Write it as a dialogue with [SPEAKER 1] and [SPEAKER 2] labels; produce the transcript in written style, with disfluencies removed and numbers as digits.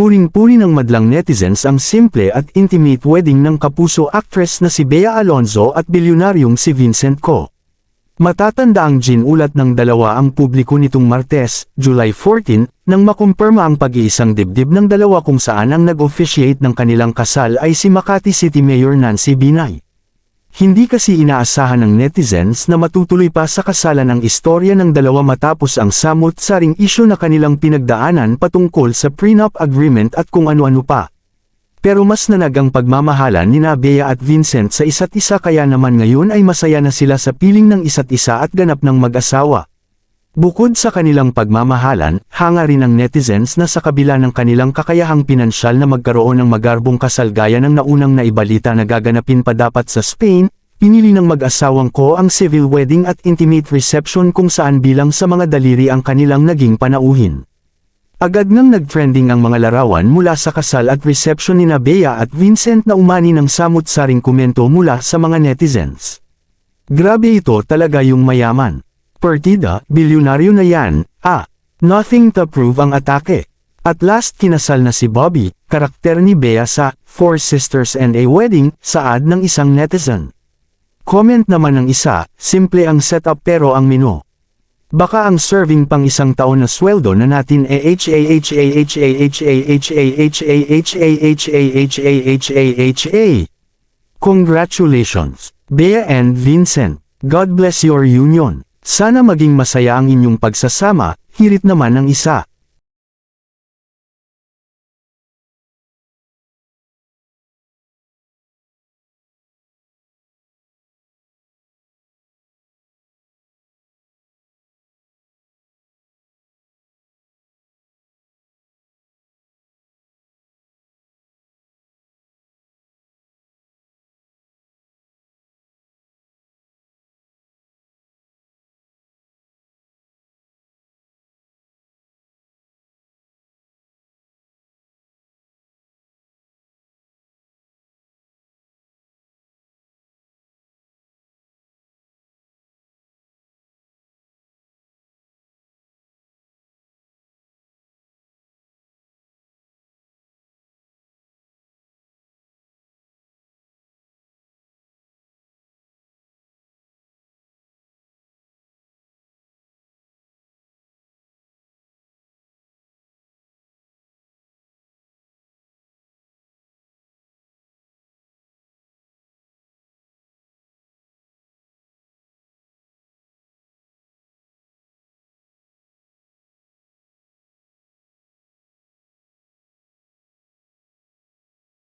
[SPEAKER 1] Puring-puri ng madlang netizens ang simple at intimate wedding ng kapuso actress na si Bea Alonzo at bilyonaryong si Vincent Co. Matatanda ang ginulat ng dalawa ang publiko nitong Martes, July 14, nang makumpirma ang pag-iisang dibdib ng dalawa kung saan ang nag-officiate ng kanilang kasal ay si Makati City Mayor Nancy Binay. Hindi kasi inaasahan ng netizens na matutuloy pa sa kasalan ang istorya ng dalawa matapos ang samut-saring isyu na kanilang pinagdaanan patungkol sa prenup agreement at kung ano-ano pa. Pero mas nanag ang pagmamahalan nina Bea at Vincent sa isa't isa kaya naman ngayon ay masaya na sila sa piling ng isa't isa at ganap ng mag-asawa. Bukod sa kanilang pagmamahalan, hanga rin ng netizens na sa kabila ng kanilang kakayahang pinansyal na magkaroon ng magarbong kasal gaya ng naunang naibalita na gaganapin pa dapat sa Spain, pinili ng mag-asawang Co ang civil wedding at intimate reception kung saan bilang sa mga daliri ang kanilang naging panauhin. Agad nang nag-trending ang mga larawan mula sa kasal at reception ni Bea at Vincent na umani ng samut-saring komento mula sa mga netizens. Grabe ito talaga yung mayaman. Partida, bilyonaryo na yan, nothing to prove ang atake. At last kinasal na si Bobby, karakter ni Bea sa Four Sisters and a Wedding, saad ng isang netizen. Comment naman ng isa, simple ang setup pero ang menu. Baka ang serving pang isang taon na sweldo na natin Congratulations, Bea and Vincent. God bless your union. Sana maging masaya ang inyong pagsasama, hirit naman ng isa.